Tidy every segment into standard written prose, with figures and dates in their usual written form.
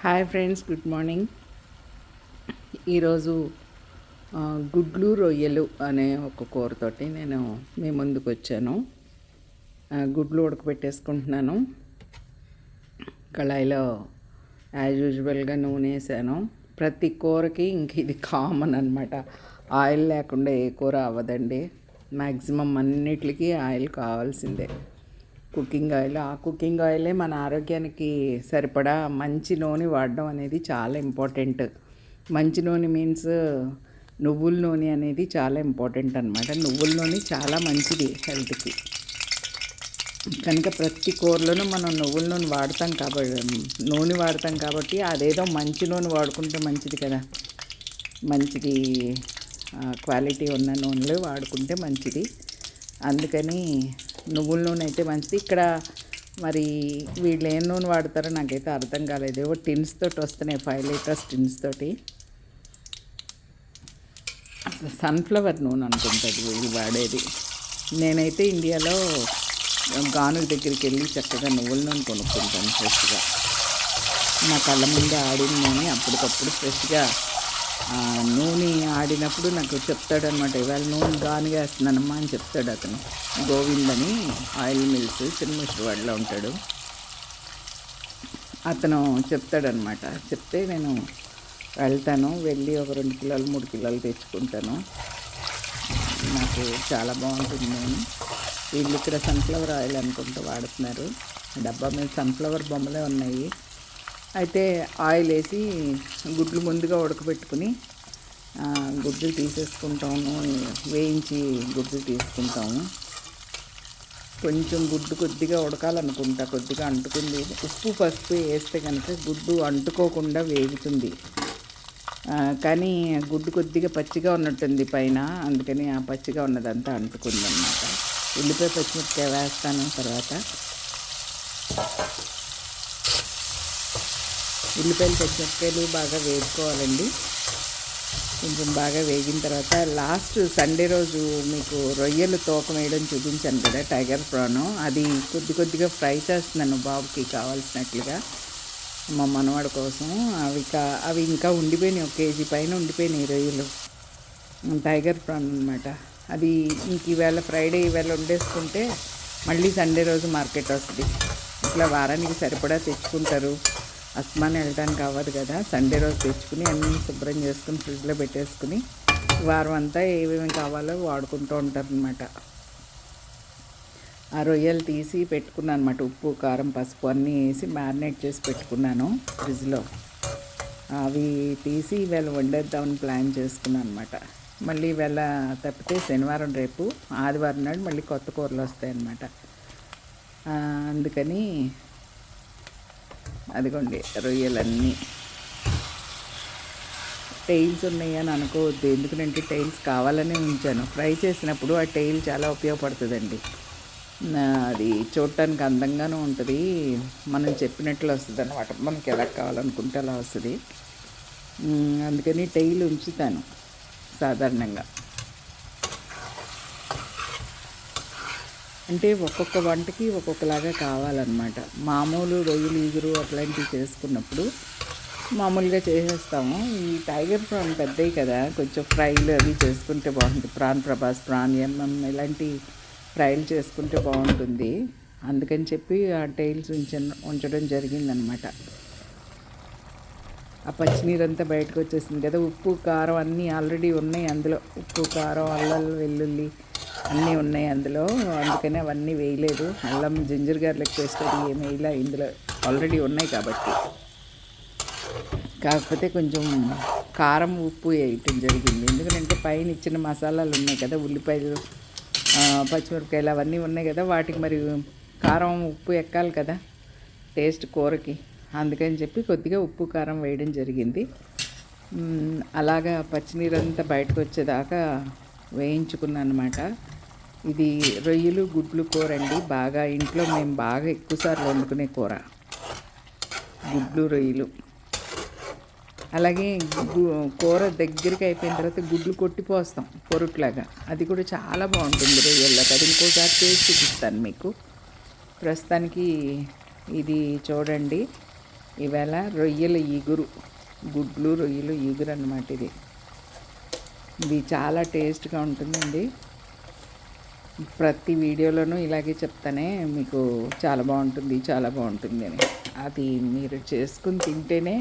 Hi friends, good morning. ఈరోజు గుడ్లు రొయ్యలు అనే ఒక కూరతోటి నేను మీ ముందుకు వచ్చాను. గుడ్లు ఉడకబెట్టేసుకుంటున్నాను. కళాయిలో యాజ్ యూజువల్గా నూనె వేసాను. ప్రతి కూరకి ఇంక ఇది కామన్ అనమాట. ఆయిల్ లేకుండా ఏ కూర అవ్వదండి. మ్యాక్సిమం అన్నిటికీ ఆయిల్ కావాల్సిందే. కుకింగ్ ఆయిల్, ఆ కుకింగ్ ఆయిలే మన ఆరోగ్యానికి సరిపడా మంచి నూనె వాడడం అనేది చాలా ఇంపార్టెంట్. మంచి నూనె మీన్స్ నువ్వుల నూనె అనేది చాలా ఇంపార్టెంట్ అనమాట. నువ్వుల నూనె చాలా మంచిది హెల్త్కి. కనుక ప్రతి కూరలోనూ మనం నువ్వుల నూనె వాడతాం కాబట్టి అదేదో మంచి నూనె వాడుకుంటే మంచిది కదా. మంచిది, క్వాలిటీ ఉన్న నూనెలు వాడుకుంటే మంచిది. అందుకని నువ్వుల నూనె అయితే మంచిది. ఇక్కడ మరి వీళ్ళు ఏం నూనె వాడతారో నాకైతే అర్థం కాలేదు. ఏవో టిన్స్ తోటి వస్తున్నాయి, 5 లీటర్స్ టిన్స్ తోటి. సన్ఫ్లవర్ నూనె అనుకుంటుంది వీళ్ళు వాడేది. నేనైతే ఇండియాలో గానుగ దగ్గరికి వెళ్ళి చక్కగా నువ్వుల నూనె కొనుక్కుంటాను ఫ్రెష్గా. నా కళ్ళ ముందే ఆడిన నూనె అప్పటికప్పుడు ఫ్రెష్గా నూనె ఆడినప్పుడు నాకు చెప్తాడనమాట, ఇవాళ నూనె గానుగ వేస్తున్నానమ్మా అని చెప్తాడు అతను. గోవింద్ అని ఆయిల్ మిల్స్ చిన్నమిశ్రవాడలో ఉంటాడు. అతను చెప్తాడనమాట. చెప్తే నేను వెళ్తాను, వెళ్ళి ఒక 2 కిలోలు 3 కిలోలు తెచ్చుకుంటాను. నాకు చాలా బాగుంటుంది నూనె. వీళ్ళు ఇక్కడ సన్ఫ్లవర్ ఆయిల్ అనుకుంటూ వాడుతున్నారు. డబ్బా మీద సన్ఫ్లవర్ బొమ్మలే ఉన్నాయి. అయితే ఆయిల్ వేసి గుడ్లు ముందుగా ఉడకబెట్టుకుని గుడ్లు తీసేసుకుంటాము. వేయించి గుడ్లు తీసుకుంటాము. కొంచెం గుడ్డు కొద్దిగా ఉడకాలనుకుంటా, కొద్దిగా అంటుకుంది. ఉప్పు పసుపు వేస్తే కనుక గుడ్డు అంటుకోకుండా వేగుతుంది. కానీ గుడ్డు కొద్దిగా పచ్చిగా ఉన్నట్టుంది పైన, అందుకని ఆ పచ్చిగా ఉన్నదంతా అంటుకుంది అన్నమాట. ఉల్లిపాయ పచ్చిమిరపకాయ వేస్తాను. తర్వాత ఉల్లిపాయలు పచ్చిమిరపకాయలు బాగా వేసుకోవాలండి. కొంచెం బాగా వేగిన తర్వాత లాస్ట్ సండే రోజు మీకు రొయ్యలు తోక వేయడం చూపించాను కదా, టైగర్ ప్రాను. అది కొద్దిగా ఫ్రై చేస్తున్నాను బాబుకి కావాల్సినట్లుగా, మా మనవాడి కోసం. అవి ఇంకా ఉండిపోయినాయి, 1 కేజీ పైన ఉండిపోయినాయి రొయ్యలు. టైగర్ ప్రాన్ అనమాట. అది ఇంక ఈవేళ ఫ్రైడే ఈవేళ వండేసుకుంటే మళ్ళీ సండే రోజు మార్కెట్ వస్తుంది. ఇట్లా వారానికి సరిపడా తెచ్చుకుంటారు. అస్తమానం వెళ్ళడానికి అవ్వదు కదా. సండే రోజు తెచ్చుకుని అన్నీ శుభ్రం చేసుకుని ఫ్రిడ్జ్లో పెట్టేసుకుని వారం అంతా ఏమేమి కావాలో వాడుకుంటూ ఉంటారనమాట. ఆ రొయ్యలు తీసి పెట్టుకున్నాను అనమాట. ఉప్పు కారం పసుపు అన్నీ వేసి మ్యారినేట్ చేసి పెట్టుకున్నాను ఫ్రిడ్జ్లో. అవి తీసి ఈవేళ వండేద్దామని ప్లాన్ చేసుకున్నాను అనమాట. మళ్ళీ ఈవేళ తప్పితే శనివారం, రేపు ఆదివారం నాడు మళ్ళీ కొత్త కూరలు వస్తాయన్నమాట. అందుకని అదిగోండి రొయ్యలన్నీ. టైల్స్ ఉన్నాయి అని అనుకోవద్దు, ఎందుకంటే టైల్స్ కావాలనే ఉంచాను. ఫ్రై చేసినప్పుడు ఆ టైల్ చాలా ఉపయోగపడుతుందండి. అది చూడటానికి అందంగానూ ఉంటుంది, మనం చెప్పినట్లు వస్తుంది అన్నమాట. మనకి ఎలా కావాలనుకుంటే అలా వస్తుంది. అందుకని టైల్ ఉంచుతాను సాధారణంగా. అంటే ఒక్కొక్క వంటకి ఒక్కొక్కలాగా కావాలన్నమాట. మామూలు రొయ్యలు ఈగురు అట్లాంటివి చేసుకున్నప్పుడు మామూలుగా చేసేస్తాము. ఈ టైగర్ ప్రాన్ పెద్దవి కదా, కొంచెం ఫ్రైలు అవి చేసుకుంటే బాగుంటుంది. ప్రాన్ ప్రభాస్, ప్రాన్ ఇలాంటి ఫ్రైలు చేసుకుంటే బాగుంటుంది. అందుకని చెప్పి ఆ టైల్స్ ఉంచడం జరిగిందనమాట. ఆ పచ్చినీరంతా బయటకు వచ్చేసింది కదా. ఉప్పు కారం అన్నీ ఆల్రెడీ ఉన్నాయి అందులో. ఉప్పు కారం అల్లం వెల్లుల్లి అన్నీ ఉన్నాయి అందులో. అందుకని అవన్నీ వేయలేదు. అల్లం జింజర్ గార్లిక్ పేస్ట్ అది ఏమి వేయలే ఇందులో, ఆల్రెడీ ఉన్నాయి కాబట్టి. కాకపోతే కొంచెం కారం ఉప్పు వేయటం జరిగింది. ఎందుకంటే పైన ఇచ్చిన మసాలాలు ఉన్నాయి కదా, ఉల్లిపాయలు పచ్చిమిరపకాయలు అవన్నీ ఉన్నాయి కదా, వాటికి మరి కారం ఉప్పు ఎక్కాలి కదా టేస్ట్ కూరకి. అందుకని చెప్పి కొద్దిగా ఉప్పు కారం వేయడం జరిగింది. అలాగా పచ్చినీరంతా బయటకు వచ్చేదాకా వేయించుకున్నాను అనమాట. ఇది రొయ్యలు గుడ్లు కూర అండి. బాగా ఇంట్లో మేము బాగా ఎక్కువసార్లు వండుకునే కూర గుడ్లు రొయ్యలు. అలాగే కూర దగ్గరికి అయిపోయిన తర్వాత గుడ్లు కొట్టిపోస్తాం పొరుట్లాగా, అది కూడా చాలా బాగుంటుంది రొయ్యల్లోకి. అది ఇంకోసారి చేసి చూపిస్తాను మీకు. ప్రస్తుతానికి ఇది చూడండి. ఈవేళ రొయ్యల ఇగురు, గుడ్లు రొయ్యలు ఇగురు అన్నమాట. ఇది చాలా టేస్ట్గా ఉంటుందండి. ప్రతి వీడియోలోనూ ఇలాగే చెప్తానే మీకు చాలా బాగుంటుంది, చాలా బాగుంటుంది అని. అది మీరు చేసుకుని తింటేనే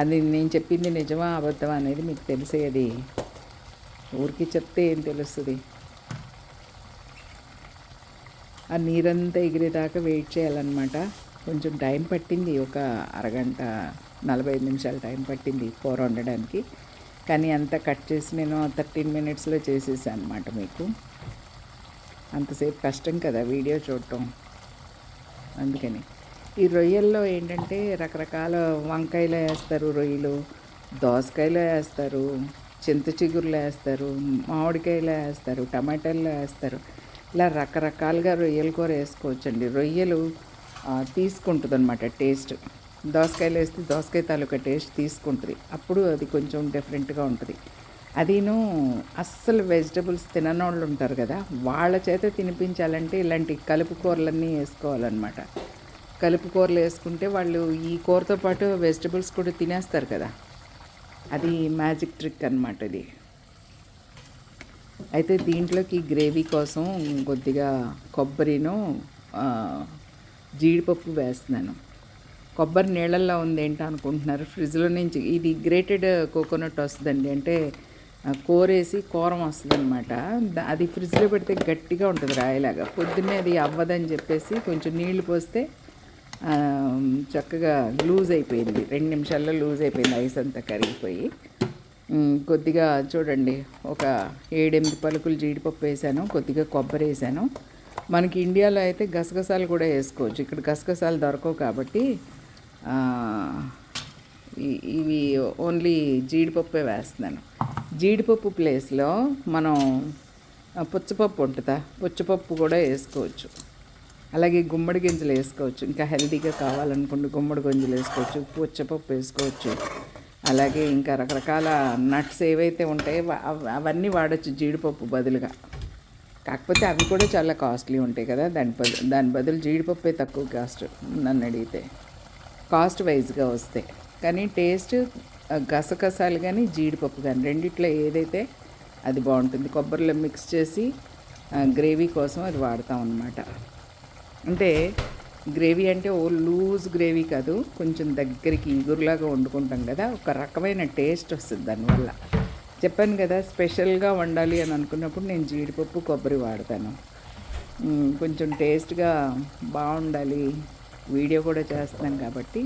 అది నేను చెప్పింది నిజమా అబద్ధమా అనేది మీకు తెలిసేది. ఊరికి చెప్తే ఏం తెలుస్తుంది? ఆ నీరంతా ఎగిరేదాకా వెయిట్ చేయాలన్నమాట. కొంచెం టైం పట్టింది, ఒక అరగంట 45 నిమిషాలు టైం పట్టింది కూర వండడానికి. కానీ అంతా కట్ చేసి నేను 13 మినిట్స్లో చేసేసాను అనమాట. మీకు అంతసేపు కష్టం కదా వీడియో చూడటం, అందుకని. ఈ రొయ్యల్లో ఏంటంటే రకరకాల వంకాయలు వేస్తారు, రొయ్యలు దోసకాయలు వేస్తారు, చింత చిగురులు వేస్తారు, మామిడికాయలు వేస్తారు, టమాటాలు వేస్తారు. ఇలా రకరకాలుగా రొయ్యల కూర వేసుకోవచ్చండి. రొయ్యలు తీసుకుంటుంది అనమాట టేస్ట్. దోసకాయలు వేస్తే దోసకాయ తాలూకా టేస్ట్ తీసుకుంటుంది, అప్పుడు అది కొంచెం డిఫరెంట్గా ఉంటుంది. అదిను అస్సలు వెజిటబుల్స్ తిననోళ్ళు ఉంటారు కదా, వాళ్ళ చేత తినిపించాలంటే ఇలాంటి కలుపు కూరలన్నీ వేసుకోవాలన్నమాట. కలుపు కూరలు వేసుకుంటే వాళ్ళు ఈ కూరతో పాటు వెజిటబుల్స్ కూడా తినేస్తారు కదా, అది మ్యాజిక్ ట్రిక్ అన్నమాట ఇది. అయితే దీంట్లోకి గ్రేవీ కోసం కొద్దిగా కొబ్బరిను జీడిపప్పు వేస్తున్నాను. కొబ్బరి నీళ్ళల్లో ఉంది ఏంటి అనుకుంటున్నారు, ఫ్రిడ్జ్లో నుంచి. ఇది గ్రేటెడ్ కోకోనట్ వస్తుందండి, అంటే కోరేసి కూరం వస్తుంది అనమాట. అది ఫ్రిడ్జ్లో పెడితే గట్టిగా ఉంటుంది రాయిలాగా. పొద్దున్నే అది అవ్వదని చెప్పేసి కొంచెం నీళ్లు పోస్తే చక్కగా లూజ్ అయిపోయింది. 2 నిమిషాల్లో లూజ్ అయిపోయింది, ఐస్ అంతా కరిగిపోయి. కొద్దిగా చూడండి, ఒక 7-8 పలుకులు జీడిపప్పు వేసాను, కొద్దిగా కొబ్బరి వేసాను. మనకి ఇండియాలో అయితే గసగసాలు కూడా వేసుకోవచ్చు, ఇక్కడ గసగసాలు దొరకవు కాబట్టి ఇవి ఓన్లీ జీడిపప్పే వేస్తున్నాను. జీడిపప్పు ప్లేస్లో మనం పుచ్చపప్పు ఉంటుందా, పుచ్చపప్పు కూడా వేసుకోవచ్చు. అలాగే గుమ్మడి గింజలు వేసుకోవచ్చు, ఇంకా హెల్తీగా కావాలనుకుంటే గుమ్మడి గింజలు వేసుకోవచ్చు, పుచ్చపప్పు వేసుకోవచ్చు. అలాగే ఇంకా రకరకాల నట్స్ ఏవైతే ఉంటాయో అవన్నీ వాడచ్చు జీడిపప్పు బదులుగా. కాకపోతే అవి కూడా చాలా కాస్ట్లీ ఉంటాయి కదా, దాని బదులు జీడిపప్పే తక్కువ కాస్ట్ నన్ను అడిగితే, కాస్ట్ వైజ్గా వస్తాయి. కానీ టేస్ట్ గసగసాలు కానీ జీడిపప్పు కానీ రెండిట్లో ఏదైతే అది బాగుంటుంది. కొబ్బరిలో మిక్స్ చేసి గ్రేవీ కోసం అది వాడతాం అన్నమాట. అంటే గ్రేవీ అంటే ఓ లూజ్ గ్రేవీ కాదు, కొంచెం దగ్గరికి ఇగురులాగా వండుకుంటాం కదా, ఒక రకమైన టేస్ట్ వస్తుంది దానివల్ల. చెప్పాను కదా, స్పెషల్గా వండాలి అని అనుకున్నప్పుడు నేను జీడిపప్పు కొబ్బరి వాడతాను. కొంచెం టేస్ట్గా బాగుండాలి, వీడియో కూడా చేస్తున్నాను కాబట్టి.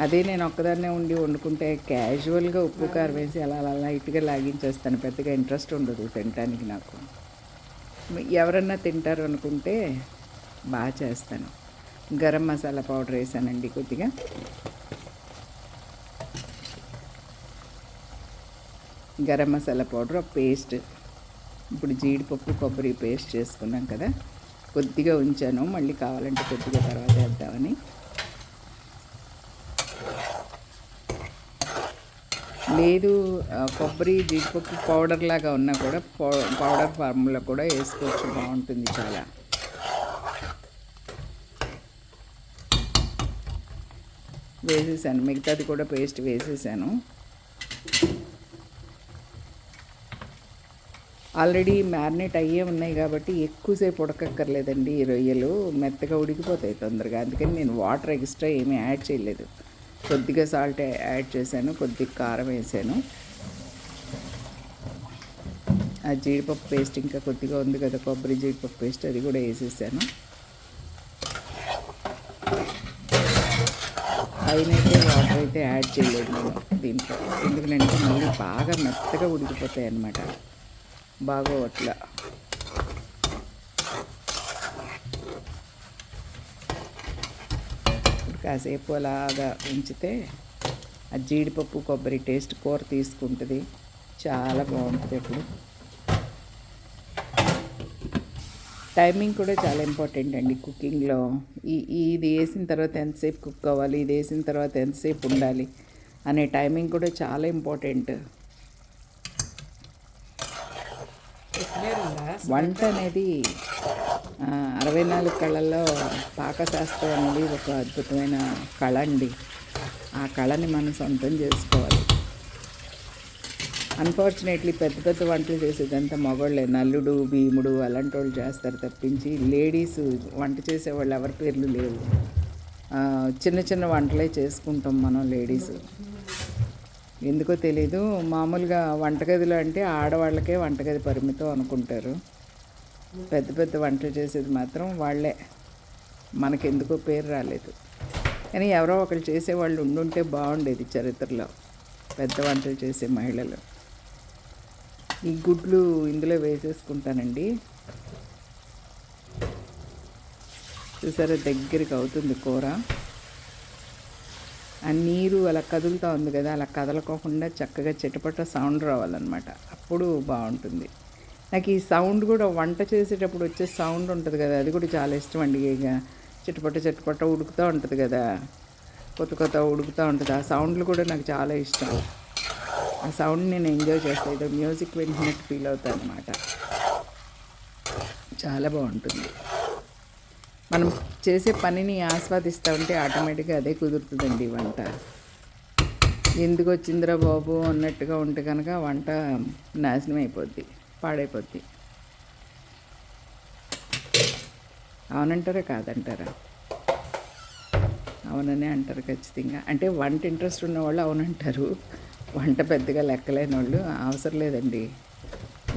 అదే నేను ఒక్కదాన్నే ఉండి వండుకుంటే క్యాజువల్గా ఉప్పు కారం వేసి అలా అలా లైట్గా లాగించేస్తాను, పెద్దగా ఇంట్రెస్ట్ ఉండదు తినడానికి నాకు. ఎవరన్నా తింటారు అనుకుంటే బాగా చేస్తాను. గరం మసాలా పౌడర్ వేసానండి కొద్దిగా. Garam masala powder paste. ఇప్పుడు జీడిపప్పు కొబ్బరి పేస్ట్ చేసుకున్నాం కదా, కొద్దిగా ఉంచాను, మళ్ళీ కావాలంటే కొద్దిగా తర్వాత వేద్దామని. లేదు కొబ్బరి జీడిపప్పు పౌడర్ లాగా ఉన్నా కూడా పౌడర్ ఫార్ములా కూడా వేసుకోవచ్చు, బాగుంటుంది చాలా. వేసేసాను, మిగతాది కూడా పేస్ట్ వేసేసాను. ఆల్రెడీ మ్యారినేట్ అయ్యే ఉన్నాయి కాబట్టి ఎక్కువసేపు ఉడకక్కర్లేదండి. ఈ రొయ్యలు మెత్తగా ఉడికిపోతాయి తొందరగా, అందుకని నేను వాటర్ ఎక్స్ట్రా ఏమీ యాడ్ చేయలేదు. కొద్దిగా సాల్ట్ యాడ్ చేశాను, కొద్దిగా కారం వేసాను. ఆ జీడిపప్పు పేస్ట్ ఇంకా కొద్దిగా ఉంది కదా, కొబ్బరి జీడిపప్పు పేస్ట్, అది కూడా వేసేసాను. పైనైతే వాటర్ అయితే యాడ్ చేయలేదు నేను దీంట్లో, ఎందుకంటే మళ్ళీ బాగా మెత్తగా ఉడికిపోతాయి అన్నమాట, బాగా అట్లా. కాసేపు అలాగా ఉంచితే ఆ జీడిపప్పు కొబ్బరి టేస్ట్ కూర తీసుకుంటుంది, చాలా బాగుంటుంది. ఇప్పుడు టైమింగ్ కూడా చాలా ఇంపార్టెంట్ అండి కుకింగ్లో. ఇది వేసిన తర్వాత ఎంతసేపు కుక్ అవ్వాలి, ఇది వేసిన తర్వాత ఎంతసేపు ఉండాలి అనే టైమింగ్ కూడా చాలా ఇంపార్టెంట్. వంట అనేది 64 కళల్లో పాకశాస్త్రం అనేది ఒక అద్భుతమైన కళ అండి. ఆ కళని మనం సొంతం చేసుకోవాలి. అన్ఫార్చునేట్లీ పెద్ద పెద్ద వంటలు చేసేదంతా మగవాళ్ళే. నల్లుడు, భీముడు అలాంటి వాళ్ళు చేస్తారు తప్పించి లేడీస్ వంట చేసేవాళ్ళు ఎవరి పేర్లు లేవు. చిన్న చిన్న వంటలే చేసుకుంటాం మనం లేడీస్. ఎందుకో తెలీదు. మామూలుగా వంటగదిలో అంటే ఆడవాళ్ళకే వంటగది పరిమితం అనుకుంటారు. పెద్ద పెద్ద వంటలు చేసేది మాత్రం వాళ్ళే. మనకెందుకో పేరు రాలేదు. కానీ ఎవరో ఒకరు చేసేవాళ్ళు ఉండుంటే బాగుండేది చరిత్రలో, పెద్ద వంటలు చేసే మహిళలు. ఈ గుడ్లు ఇందులో వేసేసుకుంటానండి. చూసారా, దగ్గరికి అవుతుంది కూర. ఆ నీరు అలా కదులుతూ ఉంది కదా, అలా కదలకోకుండా చక్కగా చిటపట సౌండ్ రావాలన్నమాట. అప్పుడు బాగుంటుంది. నాకు ఈ సౌండ్ కూడా వంట చేసేటప్పుడు వచ్చే సౌండ్ ఉంటుంది కదా, అది కూడా చాలా ఇష్టం అండి. ఇక చిటపట చిటపట ఉడుకుతూ ఉంటుంది కదా, కొత్త కొత్త ఉడుకుతూ ఉంటుంది. ఆ సౌండ్లు కూడా నాకు చాలా ఇష్టం. ఆ సౌండ్ నేను ఎంజాయ్ చేస్తాను. ఏదో మ్యూజిక్ వింటున్నట్టు ఫీల్ అవుతాను అనమాట. చాలా బాగుంటుంది. మనం చేసే పనిని ఆస్వాదిస్తూ ఉంటే ఆటోమేటిక్గా అదే కుదురుతుందండి వంట. ఎందుకు వచ్చిందిరా బాబు అన్నట్టుగా ఉంటే కనుక వంట నాశనం అయిపోద్ది, పాడైపోద్ది. అవునంటారా కాదంటారా? అవుననే అంటారు ఖచ్చితంగా. అంటే వంట ఇంట్రెస్ట్ ఉన్నవాళ్ళు అవునంటారు. వంట పెద్దగా లెక్కలేని వాళ్ళు అవసరం లేదండి.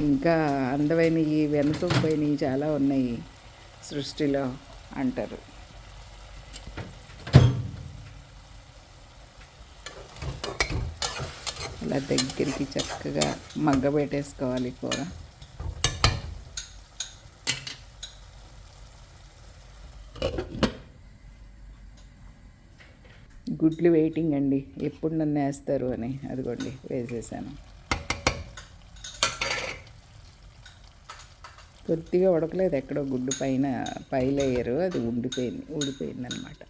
ఇంకా అందమైనవి వెనసొంపోయినవి చాలా ఉన్నాయి సృష్టిలో అంటారు. అలా దగ్గరికి చక్కగా మగ్గ పెట్టేసుకోవాలి కూర. గుడ్లు వెయిటింగ్ అండి, ఎప్పుడు నన్ను వేస్తారు అని. అదిగోండి వేసేసాను. కొద్దిగా ఉడకలేదు, ఎక్కడో గుడ్డు పై లేయరు అది ఊడిపోయింది అనమాట.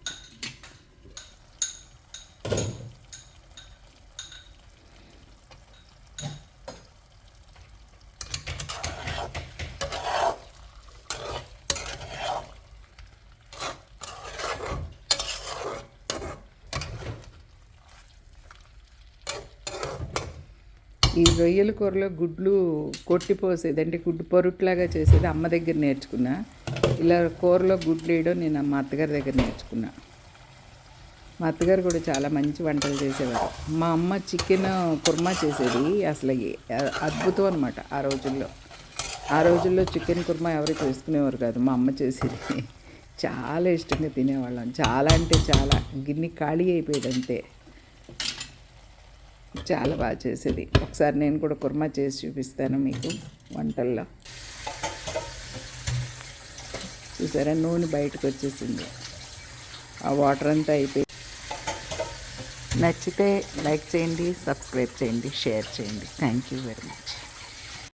ఈ రొయ్యల కూరలో గుడ్లు కొట్టిపోసేది, అంటే గుడ్డు పొరుట్లాగా చేసేది అమ్మ దగ్గర నేర్చుకున్నా. ఇలా కూరలో గుడ్లు వేయడం నేను మా అత్తగారి దగ్గర నేర్చుకున్నా. మా అత్తగారు కూడా చాలా మంచి వంటలు చేసేవారు. మా అమ్మ చికెన్ కుర్మా చేసేది, అసలు అద్భుతం అనమాట. ఆ రోజుల్లో చికెన్ కుర్మా ఎవరు చేసుకునేవారు కాదు, మా అమ్మ చేసేది. చాలా ఇష్టంగా తినేవాళ్ళం. చాలా అంటే చాలా, గిన్నె ఖాళీ అయిపోయేది అంతే. చాలా బాగా చేసేది. ఒకసారి నేను కూడా కుర్మా చేసి చూపిస్తాను మీకు వంటల్లో. చూసారా, నూనె బయటకు వచ్చేసింది. ఆ వాటర్ అంతా అయిపోయి. నచ్చితే లైక్ చేయండి, సబ్స్క్రైబ్ చేయండి, షేర్ చేయండి. Thank you very much.